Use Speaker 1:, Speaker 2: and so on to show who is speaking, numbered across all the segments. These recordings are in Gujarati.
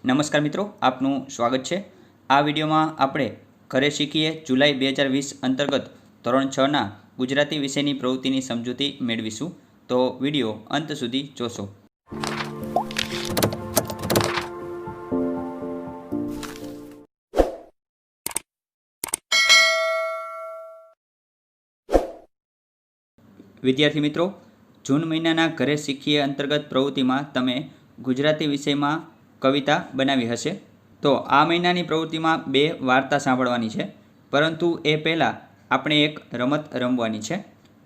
Speaker 1: નમસ્કાર મિત્રો, આપનું સ્વાગત છે। આ વિડીયોમાં આપણે ઘરે શીખીએ જુલાઈ 2020 અંતર્ગત ધોરણ 6ના ગુજરાતી વિષયની પ્રવૃત્તિની સમજૂતી મેળવીશું। તો વિડીયો અંત સુધી જોશો। વિદ્યાર્થી મિત્રો, જૂન મહિનાના ઘરે શીખીએ અંતર્ગત પ્રવૃત્તિમાં તમે ગુજરાતી વિષયમાં કવિતા બનાવી હશે। તો આ મહિનાની પ્રવૃત્તિમાં 2 વાર્તા સાંભળવાની છે, પરંતુ એ પહેલાં આપણે એક રમત રમવાની છે।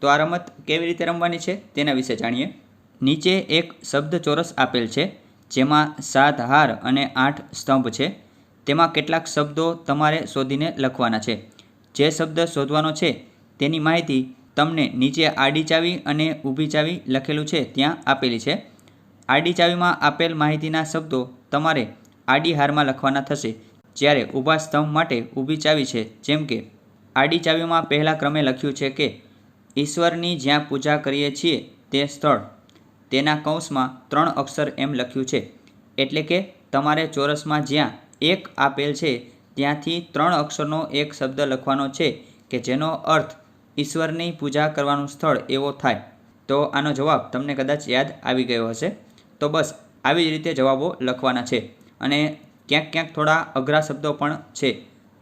Speaker 1: તો આ રમત કેવી રીતે રમવાની છે તેના વિશે જાણીએ। નીચે એક શબ્દ ચોરસ આપેલ છે, જેમાં 7 હાર અને 8 સ્તંભ છે। તેમાં કેટલાક શબ્દો તમારે શોધીને લખવાના છે। જે શબ્દ શોધવાનો છે તેની માહિતી તમને નીચે આડી ચાવી અને ઊભી ચાવી લખેલું છે ત્યાં આપેલી છે। આડી ચાવીમાં આપેલ માહિતીના શબ્દો તમારે આડી હારમાં લખવાના થશે, જ્યારે ઊભા સ્તંભ માટે ઊભી ચાવી છે। જેમ કે આડી ચાવીમાં પહેલા ક્રમે લખ્યું છે કે ઈશ્વરની જ્યાં પૂજા કરીએ છીએ તે સ્થળ, તેના કૌંસમાં 3 અક્ષર એમ લખ્યું છે। એટલે કે તમારે ચોરસમાં જ્યાં 1 આપેલ છે ત્યાંથી 3 અક્ષરનો એક શબ્દ લખવાનો છે કે જેનો અર્થ ઈશ્વરની પૂજા કરવાનું સ્થળ એવો થાય। તો આનો જવાબ તમને કદાચ યાદ આવી ગયો હશે। તો બસ આવી જ રીતે જવાબો લખવાના છે, અને ક્યાંક ક્યાંક થોડા અઘરા શબ્દો પણ છે।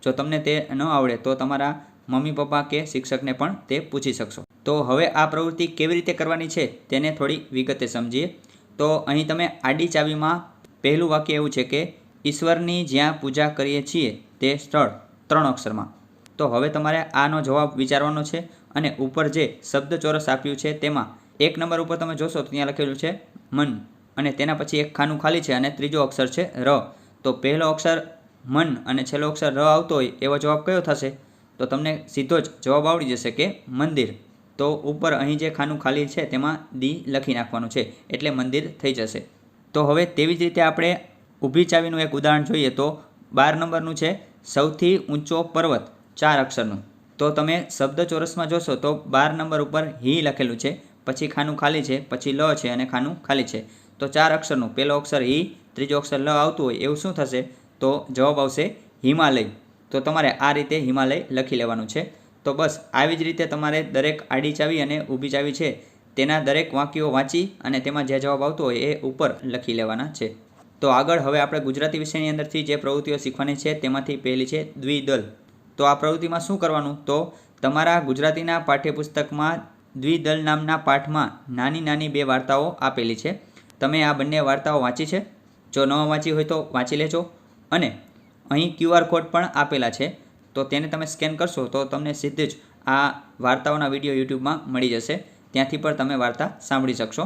Speaker 1: જો તમને તે ન આવડે તો તમારા મમ્મી પપ્પા કે શિક્ષકને પણ તે પૂછી શકશો। તો હવે આ પ્રવૃત્તિ કેવી રીતે કરવાની છે તેને થોડી વિગતે સમજીએ। તો અહીં તમે આડી ચાવીમાં પહેલું વાક્ય એવું છે કે ઈશ્વરની જ્યાં પૂજા કરીએ છીએ તે સ્થળ, 3 અક્ષરમાં। તો હવે તમારે આનો જવાબ વિચારવાનો છે, અને ઉપર જે શબ્દ ચોરસ આપ્યું છે તેમાં 1 નંબર ઉપર તમે જોશો તો ત્યાં લખેલું છે મન, અને તેના પછી એક ખાનું ખાલી છે અને ત્રીજો અક્ષર છે ર। તો પહેલો અક્ષર મન અને છેલ્લો અક્ષર ર આવતો હોય એવો જવાબ કયો થશે? તો તમને સીધો જ જવાબ આવડી જશે કે મંદિર। તો ઉપર અહીં જે ખાનું ખાલી છે તેમાં દી લખી નાખવાનું છે, એટલે મંદિર થઈ જશે। તો હવે તેવી જ રીતે આપણે ઊભી ચાવીનું એક ઉદાહરણ જોઈએ। તો 12 નંબરનું છે સૌથી ઊંચો પર્વત, 4 અક્ષરનું। તો તમે શબ્દ ચોરસમાં જોશો તો 12 નંબર ઉપર હી લખેલું છે, પછી ખાનું ખાલી છે, પછી લ છે અને ખાનું ખાલી છે। તો 4 અક્ષરનું પહેલો અક્ષર હી, ત્રીજો અક્ષર લ આવતું હોય એવું શું થશે? તો જવાબ આવશે હિમાલય। તો તમારે આ રીતે હિમાલય લખી લેવાનું છે। તો બસ આવી જ રીતે તમારે દરેક આડી ચાવી અને ઊભી ચાવી છે તેના દરેક વાક્યો વાંચી અને તેમાં જે જવાબ આવતો હોય એ ઉપર લખી લેવાના છે। તો આગળ હવે આપણે ગુજરાતી વિષયની અંદરથી જે પ્રવૃત્તિઓ શીખવાની છે તેમાંથી પહેલી છે દ્વિદલ। તો આ પ્રવૃત્તિમાં શું કરવાનું? તો તમારા ગુજરાતીના પાઠ્યપુસ્તકમાં દ્વિદલ નામના પાઠમાં નાની નાની 2 વાર્તાઓ આપેલી છે। તમે આ બંને વાર્તાઓ વાંચી છે? જો ન વાંચી હોય તો વાંચી લેજો। અને અહીં QR કોડ પણ આપેલા છે, તો તેને તમે સ્કેન કરશો તો તમને સીધું જ આ વાર્તાઓના વિડીયો યુટ્યુબમાં મળી જશે, ત્યાંથી પણ તમે વાર્તા સાંભળી શકશો।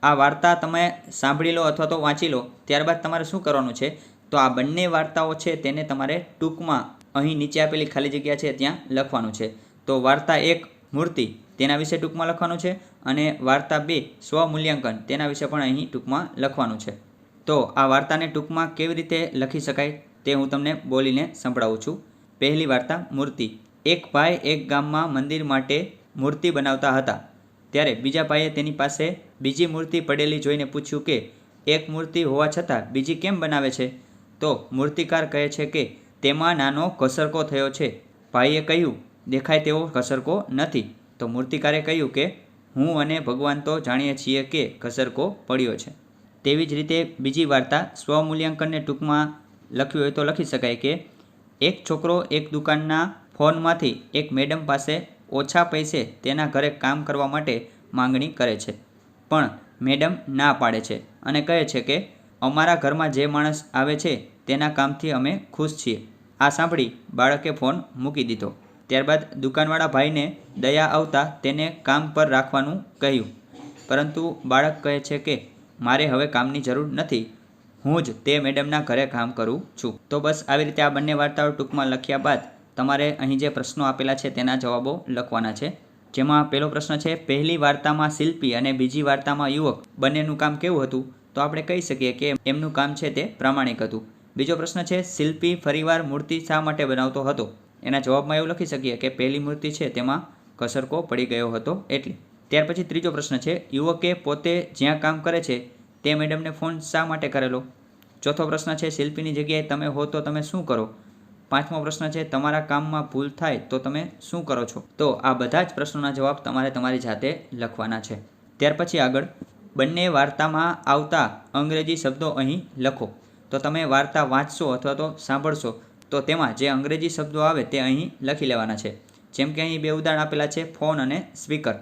Speaker 1: આ વાર્તા તમે સાંભળી લો અથવા તો વાંચી લો, ત્યારબાદ તમારે શું કરવાનું છે? તો આ બંને વાર્તાઓ છે તેને તમારે ટૂંકમાં અહીં નીચે આપેલી ખાલી જગ્યા છે ત્યાં લખવાનું છે। તો વાર્તા 1 મૂર્તિ, તેના વિશે ટૂંકમાં લખવાનું છે, અને વાર્તા 2 સ્વમૂલ્યાંકન, તેના વિશે પણ અહીં ટૂંકમાં લખવાનું છે। તો આ વાર્તાને ટૂંકમાં કેવી રીતે લખી શકાય તે હું તમને બોલીને સંભળાવું છું। પહેલી વાર્તા મૂર્તિ। એક ભાઈ એક ગામમાં મંદિર માટે મૂર્તિ બનાવતા હતા, ત્યારે બીજા ભાઈએ તેની પાસે બીજી મૂર્તિ પડેલી જોઈને પૂછ્યું કે એક મૂર્તિ હોવા છતાં બીજી કેમ બનાવે છે? તો મૂર્તિકાર કહે છે કે તેમાં નાનો ઘસરકો થયો છે। ભાઈએ કહ્યું, દેખાય તેવો ઘસરકો નથી। તો મૂર્તિકારે કહ્યું કે હું અને ભગવાન તો જાણીએ છીએ કે ઘસરકો પડ્યો છે। તેવી જ રીતે બીજી વાર્તા સ્વમૂલ્યાંકનને ટૂંકમાં લખ્યું હોય તો લખી શકાય કે એક છોકરો એક દુકાનના ફોનમાંથી એક મેડમ પાસે ઓછા પૈસે તેના ઘરે કામ કરવા માટે માંગણી કરે છે, પણ મેડમ ના પાડે છે અને કહે છે કે અમારા ઘરમાં જે માણસ આવે છે તેના કામથી અમે ખુશ છીએ। આ સાંભળી બાળકે ફોન મૂકી દીધો। ત્યારબાદ દુકાનવાળા ભાઈને દયા આવતા તેને કામ પર રાખવાનું કહ્યું, પરંતુ બાળક કહે છે કે મારે હવે કામની જરૂર નથી, હું જ તે મેડમના ઘરે કામ કરું છું। તો બસ આવી રીતે આ બંને વાર્તાઓ ટૂંકમાં લખ્યા બાદ તમારે અહીં જે પ્રશ્નો આપેલા છે તેના જવાબો લખવાના છે। જેમાં પહેલો પ્રશ્ન છે, પહેલી વાર્તામાં શિલ્પી અને બીજી વાર્તામાં યુવક બંનેનું કામ કેવું હતું? તો આપણે કહી શકીએ કે એમનું કામ છે તે પ્રામાણિક હતું। બીજો પ્રશ્ન છે, શિલ્પી ફરીવાર મૂર્તિ શા માટે બનાવતો હતો? એના જવાબમાં એવું લખી શકીએ કે પહેલી મૂર્તિ છે તેમાં ઘસરકો પડી ગયો હતો એટલે। ત્યાર પછી ત્રીજો પ્રશ્ન છે, યુવકે પોતે જ્યાં કામ કરે છે તે મેડમને ફોન શા માટે કરેલો? ચોથો પ્રશ્ન છે શિલ્પીની જગ્યાએ તમે હો તો તમે શું કરો? પાંચમો પ્રશ્ન છે તમારા કામમાં ભૂલ થાય તો તમે શું કરો છો? તો આ બધા જ પ્રશ્નોના જવાબ તમારે તમારી જાતે લખવાના છે. ત્યાર પછી આગળ બંને વાર્તામાં આવતા અંગ્રેજી શબ્દો અહીં લખો. તો તમે વાર્તા વાંચશો અથવા તો સાંભળશો તો તેમાં જે અંગ્રેજી શબ્દો આવે તે અહીં લખી લેવાના છે. જેમ કે અહીં બે ઉદાહરણ આપેલા છે, ફોન અને સ્પીકર.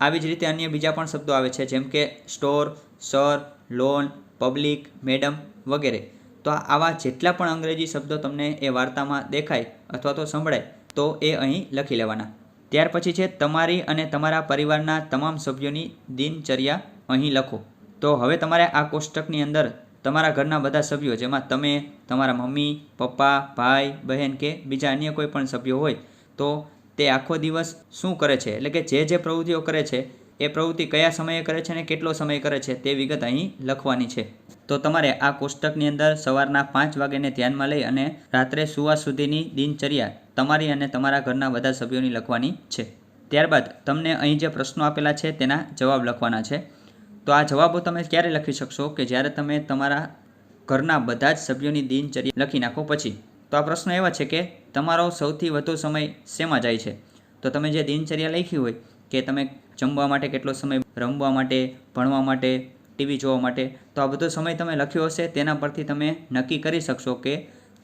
Speaker 1: આવી જ રીતે અન્ય બીજા પણ શબ્દો આવે છે, જેમ કે store, sir, loan, public, madam વગેરે. તો આવા જેટલા પણ અંગ્રેજી શબ્દો તમને એ વાર્તામાં દેખાય અથવા તો સંભળાય તો એ અહીં લખી લેવાના. ત્યાર પછી છે તમારી અને તમારા પરિવારના તમામ સભ્યોની દિનચર્યા અહીં લખો. તો હવે તમારે આ કોષ્ટકની અંદર તમારા ઘરના બધા સભ્યો, જેમાં તમે, તમારા મમ્મી, પપ્પા, ભાઈ, બહેન કે બીજા અન્ય કોઈ પણ સભ્યો હોય તો તે આખો દિવસ શું કરે છે, એટલે કે જે પ્રવૃત્તિઓ કરે છે એ પ્રવૃત્તિ કયા સમયે કરે છે અને કેટલો સમય કરે છે તે વિગત અહીં લખવાની છે. તો તમારે આ કોષ્ટકની અંદર સવારના 5 વાગ્યાને ધ્યાનમાં લઈ અને રાત્રે સુવા સુધીની દિનચર્યા તમારી અને તમારા ઘરના બધા સભ્યોની લખવાની છે. ત્યારબાદ તમને અહીં જે પ્રશ્નો આપેલા છે તેના જવાબ લખવાના છે. તો આ જવાબો તમે ક્યારે લખી શકશો? કે જ્યારે તમે તમારા ઘરના બધા જ સભ્યોની દિનચર્યા લખી નાખો પછી. તો આ પ્રશ્નો એવા છે કે તમારો સૌથી વધુ સમય શેમાં જાય છે? તો તમે જે દિનચર્યા લખી હોય કે તમે જમવા માટે કેટલો સમય, રમવા માટે, ભણવા માટે, ટીવી જોવા માટે, તો આ બધો સમય તમે લખ્યો હશે તેના પરથી તમે નક્કી કરી શકશો કે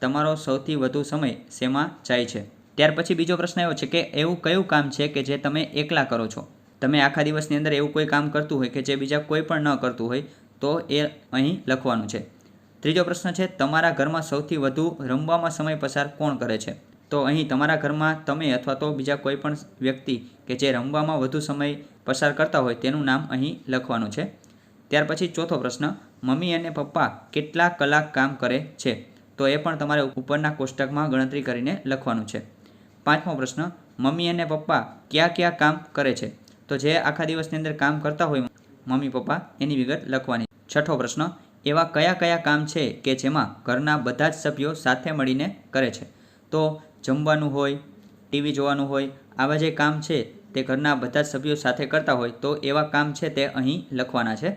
Speaker 1: તમારો સૌથી વધુ સમય શેમાં જાય છે. ત્યાર પછી બીજો પ્રશ્ન એવો છે કે એવું કયું કામ છે કે જે તમે એકલા કરો છો? તમે આખા દિવસની અંદર એવું કોઈ કામ કરતું હોય કે જે બીજા કોઈ પણ ન કરતું હોય તો એ અહીં લખવાનું છે. ત્રીજો પ્રશ્ન છે તમારા ઘરમાં સૌથી વધુ રમવામાં સમય પસાર કોણ કરે છે? તો અહીં તમારા ઘરમાં તમે અથવા તો બીજા કોઈ પણ વ્યક્તિ કે જે રમવામાં વધુ સમય પસાર કરતા હોય તેનું નામ અહીં લખવાનું છે. ત્યાર પછી ચોથો પ્રશ્ન મમ્મી અને પપ્પા કેટલા કલાક કામ કરે છે? તો એ પણ તમારે ઉપરના કોષ્ટકમાં ગણતરી કરીને લખવાનું છે. પાંચમો પ્રશ્ન મમ્મી અને પપ્પા કયા કયા કામ કરે છે? તો જે આખા દિવસની અંદર કામ કરતા હોય મમ્મી પપ્પા એની વિગત લખવાની. છઠ્ઠો પ્રશ્ન એવા કયા કયા કામ છે કે જેમાં ઘરના બધા જ સભ્યો સાથે મળીને કરે છે? તો જમવાનું હોય, ટીવી જોવાનું હોય, આવા જે કામ છે તે ઘરના બધા જ સભ્યો સાથે કરતા હોય તો એવા કામ છે તે અહીં લખવાના છે.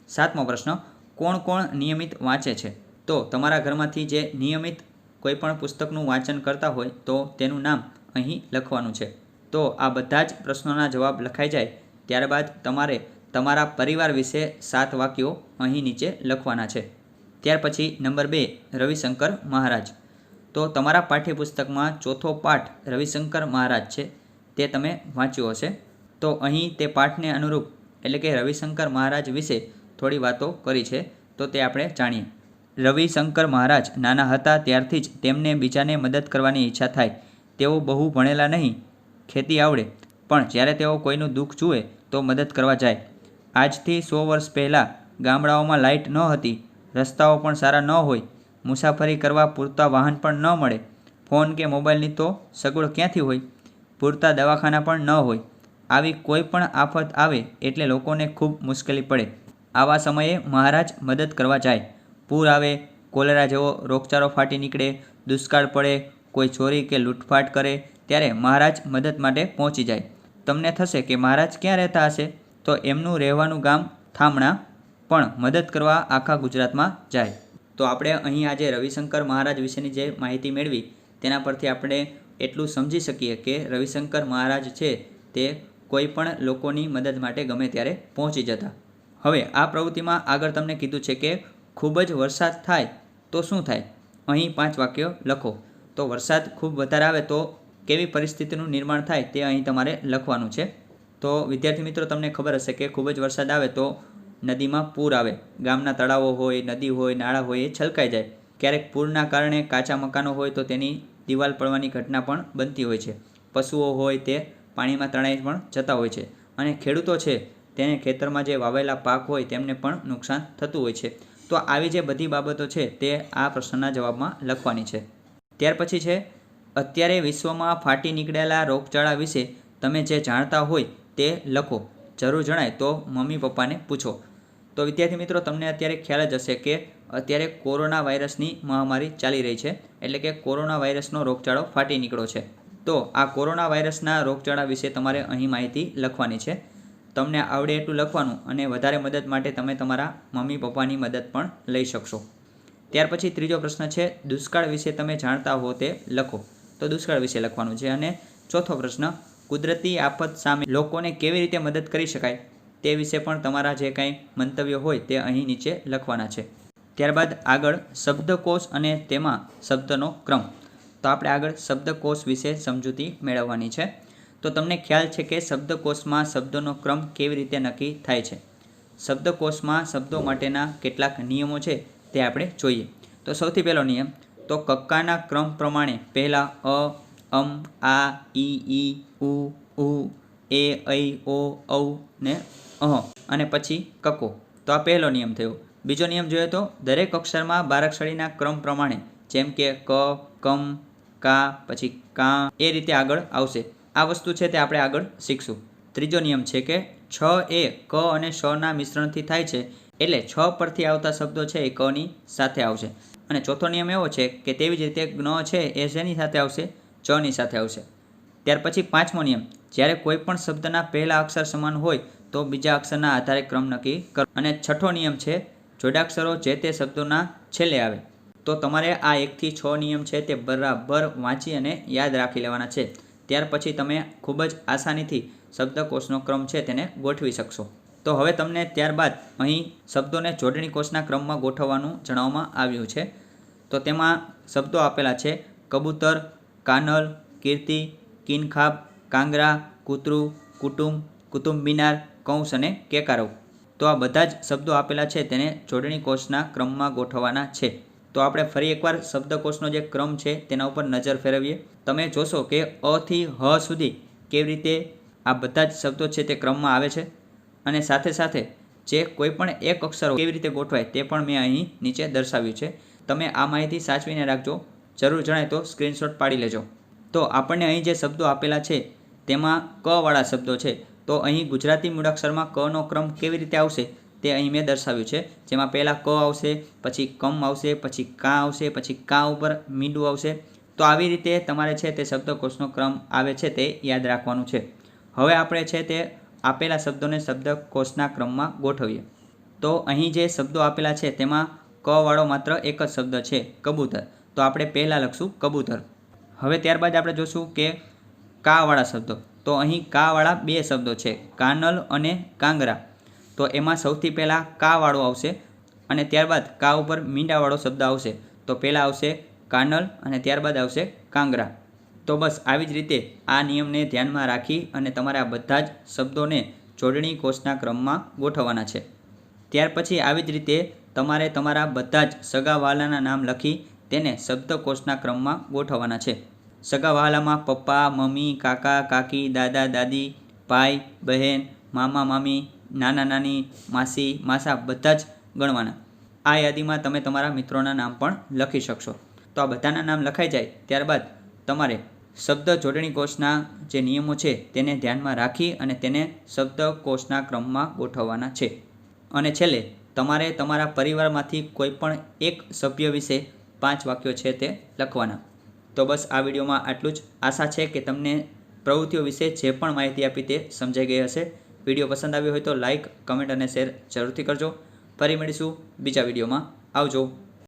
Speaker 1: સાતમો પ્રશ્ન કોણ કોણ નિયમિત વાંચે છે? તો તમારા ઘરમાંથી જે નિયમિત કોઈ પણ પુસ્તકનું વાંચન કરતા હોય તો તેનું નામ અહીં લખવાનું છે. તો આ બધા જ પ્રશ્નોના જવાબ લખાઈ જાય ત્યારબાદ તમારે તમારા પરિવાર વિશે 7 વાક્યો અહીં નીચે લખવાના છે. ત્યાર પછી નંબર 2 રવિશંકર મહારાજ. તો તમારા પાઠ્યપુસ્તકમાં ચોથો પાઠ રવિશંકર મહારાજ છે તે તમે વાંચ્યો હશે. તો અહીં તે પાઠને અનુરૂપ એટલે કે રવિશંકર મહારાજ વિશે થોડી વાતો કરી છે તો તે આપણે જાણીએ. રવિશંકર મહારાજ નાના હતા ત્યારથી જ તેમને બીજાને મદદ કરવાની ઈચ્છા થાય. તેઓ બહુ ભણેલા નહીં, ખેતી આવડે, પણ જ્યારે તેઓ કોઈનું દુઃખ જુએ તો મદદ કરવા જાય. આજથી 100 વર્ષ પહેલાં ગામડાઓમાં લાઇટ ન હતી, રસ્તાઓ પણ સારા ન હોય, મુસાફરી કરવા પૂરતા વાહન પણ ન મળે, ફોન કે મોબાઈલની તો સગવડ ક્યાંથી હોય, પૂરતા દવાખાના પણ ન હોય. આવી કોઈ પણ આફત આવે એટલે લોકોને ખૂબ મુશ્કેલી પડે. આવા સમયે મહારાજ મદદ કરવા જાય. પૂર આવે, કોલેરા જેવો રોગચાળો ફાટી નીકળે, દુષ્કાળ પડે, કોઈ ચોરી કે લૂંટફાટ કરે ત્યારે મહારાજ મદદ માટે પહોંચી જાય. તમને થશે કે મહારાજ ક્યાં રહેતા હશે? તો એમનું રહેવાનું ગામ થામણા, પણ મદદ કરવા આખા ગુજરાતમાં જાય. તો આપણે અહીં આજે રવિશંકર મહારાજ વિશેની જે માહિતી મેળવી તેના પરથી આપણે એટલું સમજી શકીએ કે રવિશંકર મહારાજ છે તે કોઈ પણ લોકોની મદદ માટે ગમે ત્યારે પહોંચી જતા. હવે આ પ્રવૃત્તિમાં આગળ તમને કીધું છે કે ખૂબ જ વરસાદ થાય તો શું થાય? અહીં 5 વાક્યો લખો. તો વરસાદ ખૂબ વધારે આવે તો કેવી પરિસ્થિતિનું નિર્માણ થાય તે અહીં તમારે લખવાનું છે. તો વિદ્યાર્થી મિત્રો તમને ખબર હશે કે ખૂબ જ વરસાદ આવે તો નદીમાં પૂર આવે. ગામના તળાવો હોય, નદી હોય, નાળા હોય એ છલકાઈ જાય. ક્યારેક પૂરના કારણે કાચા મકાનો હોય તો તેની દિવાલ પડવાની ઘટના પણ બનતી હોય છે. પશુઓ હોય તે પાણીમાં તણાઈ પણ જતા હોય છે. અને ખેડૂતો છે તેને ખેતરમાં જે વાવેલા પાક હોય તેમને પણ નુકસાન થતું હોય છે. તો આવી જે બધી બાબતો છે તે આ પ્રશ્નના જવાબમાં લખવાની છે. ત્યાર પછી છે અત્યારે વિશ્વમાં ફાટી નીકળેલા રોગચાળા વિશે તમે જે જાણતા હોય તે લખો. જરૂર જણાય તો મમ્મી પપ્પાને પૂછો. તો વિદ્યાર્થી મિત્રો તમને અત્યારે ખ્યાલ જ હશે કે અત્યારે કોરોના વાયરસની મહામારી ચાલી રહી છે, એટલે કે કોરોના વાયરસનો રોગચાળો ફાટી નીકળ્યો છે. તો આ કોરોના વાયરસના રોગચાળા વિશે તમારે અહીં માહિતી લખવાની છે. તમને આવડે એટલું લખવાનું અને વધારે મદદ માટે તમે તમારા મમ્મી પપ્પાની મદદ પણ લઈ શકશો. ત્યાર પછી ત્રીજો પ્રશ્ન છે દુષ્કાળ વિશે તમે જાણતા હો તે લખો. તો દુષ્કાળ વિશે લખવાનું છે. અને ચોથો પ્રશ્ન કુદરતી આફત સામે લોકોને કેવી રીતે મદદ કરી શકાય તે વિશે પણ તમારા જે કાંઈ મંતવ્યો હોય તે અહીં નીચે લખવાના છે. ત્યારબાદ આગળ શબ્દકોશ અને તેમાં શબ્દનો ક્રમ. તો આપણે આગળ શબ્દકોશ વિશે સમજૂતી મેળવવાની છે. તો તમને ખ્યાલ છે કે શબ્દકોશમાં શબ્દોનો ક્રમ કેવી રીતે નક્કી થાય છે. શબ્દકોશમાં શબ્દો માટેના કેટલાક નિયમો છે તે આપણે જોઈએ. તો સૌથી પહેલો નિયમ તો કક્કાના ક્રમ પ્રમાણે પહેલાં અ, અમ, આ, ઈ, ઉ, એ, ઐ, ઓ, ઔ ને અહ અને પછી કકો. તો આ પહેલો નિયમ થયો. બીજો નિયમ જોઈએ તો દરેક અક્ષરમાં બારાક્ષરીના ક્રમ પ્રમાણે જેમ કે ક, કમ, કા, પછી કા એ રીતે આગળ આવશે. આ વસ્તુ છે તે આપણે આગળ શીખશું. ત્રીજો નિયમ છે કે છ એ ક અને શ ના મિશ્રણથી થાય છે એટલે છ પરથી આવતા શબ્દો છે એ ક ની સાથે આવશે. અને ચોથો નિયમ એવો છે કે તેવી જ રીતે જ્ઞ છે એ શેની સાથે આવશે? ચ ની સાથે આવશે. ત્યાર પછી પાંચમો નિયમ જ્યારે કોઈ પણ શબ્દના પહેલા અક્ષર સમાન હોય તો બીજા અક્ષરના આધારે ક્રમ નક્કી કરો. અને છઠ્ઠો નિયમ છે જોડાક્ષરો જે તે શબ્દોના છેલ્લે આવે. તો તમારે આ 1 થી 6 નિયમ છે તે બરાબર વાંચી અને યાદ રાખી લેવાના છે. ત્યાર પછી તમે ખૂબ જ આસાનીથી શબ્દકોશનો ક્રમ છે તેને ગોઠવી શકશો. તો હવે તમને ત્યારબાદ અહીં શબ્દોને જોડણી કોષના ક્રમમાં ગોઠવવાનું જણાવવામાં આવ્યું છે. તો તેમાં શબ્દો આપેલા છે કબૂતર, કાનલ, કીર્તિ, કિનખાબ, કાંગરા, કૂતરું, કુટુંબ, કુતુંબમિનાર, કૌંસ અને કેકારવ. તો આ બધા જ શબ્દો આપેલા છે તેને જોડણી કોષના ક્રમમાં ગોઠવવાના છે. તો આપણે ફરી એકવાર શબ્દકોશનો જે ક્રમ છે તેના ઉપર નજર ફેરવીએ. તમે જોશો કે અ થી હ સુધી કેવી રીતે આ બધા જ શબ્દો છે તે ક્રમમાં આવે છે. અને સાથે સાથે જે કોઈ પણ એક અક્ષર કેવી રીતે ગોઠવાય તે પણ મેં અહીં નીચે દર્શાવ્યું છે. તમે આ માહિતી સાચવીને રાખજો. જરૂર જણાય તો સ્ક્રીનશોટ પાડી લેજો. તો આપણને અહીં જે શબ્દો આપેલા છે તેમાં ક વાળા શબ્દો છે. તો અહીં ગુજરાતી મૂળાક્ષરમાં કનો ક્રમ કેવી રીતે આવશે તે અહીં મેં દર્શાવ્યું છે. જેમાં પહેલાં ક આવશે, પછી કમ આવશે, પછી કા આવશે, પછી કા ઉપર મીંડું આવશે. તો આવી રીતે તમારે છે તે શબ્દકોશનો ક્રમ આવે છે તે યાદ રાખવાનું છે. હવે આપણે છે તે આપેલા શબ્દોને શબ્દકોશના ક્રમમાં ગોઠવીએ. તો અહીં જે શબ્દો આપેલા છે તેમાં ક વાળો માત્ર એક જ શબ્દ છે કબૂતર. તો આપણે પહેલાં લખશું કબૂતર. હવે ત્યારબાદ આપણે જોશું કે કા વાળા શબ્દો. તો અહીં કા વાળા બે શબ્દો છે કાનલ અને કાંગરા. તો એમાં સૌથી પહેલાં કા વાળો આવશે અને ત્યારબાદ કા ઉપર મીંડાવાળો શબ્દ આવશે. તો પહેલાં આવશે કાનલ અને ત્યારબાદ આવશે કાંગરા. તો બસ આવી જ રીતે આ નિયમને ધ્યાનમાં રાખી અને તમારે આ બધા જ શબ્દોને જોડણી કોષના ક્રમમાં ગોઠવવાના છે. ત્યાર પછી આવી જ રીતે તમારે તમારા બધા જ સગા વહાલાના નામ લખી તેને શબ્દકોશના ક્રમમાં ગોઠવવાના છે. સગા વહાલામાં પપ્પા, મમ્મી, કાકા, કાકી, દાદા, દાદી, ભાઈ, બહેન, મામા, મામી, નાના, નાની, માસી, માસા બધા જ ગણવાના. આ યાદીમાં તમે તમારા મિત્રોના નામ પણ લખી શકશો. તો આ બધાના નામ લખાઈ જાય ત્યારબાદ તમારે શબ્દ જોડણી કોષના જે નિયમો છે તેને ધ્યાનમાં રાખી અને તેને શબ્દકોશના ક્રમમાં ગોઠવવાના છે. અને છેલ્લે તમારે તમારા પરિવારમાંથી કોઈ પણ એક સભ્ય વિશે 5 વાક્યો છે તે લખવાના. તો બસ આ વિડીયોમાં આટલું જ. આશા છે કે તમને પ્રવૃત્તિઓ વિશે જે પણ માહિતી આપી તે સમજાઈ ગઈ હશે. વિડીયો પસંદ આવ્યો હોય તો લાઇક, કમેન્ટ અને શેર જરૂરથી કરજો. ફરી મળીશું બીજા વિડીયોમાં. આવજો.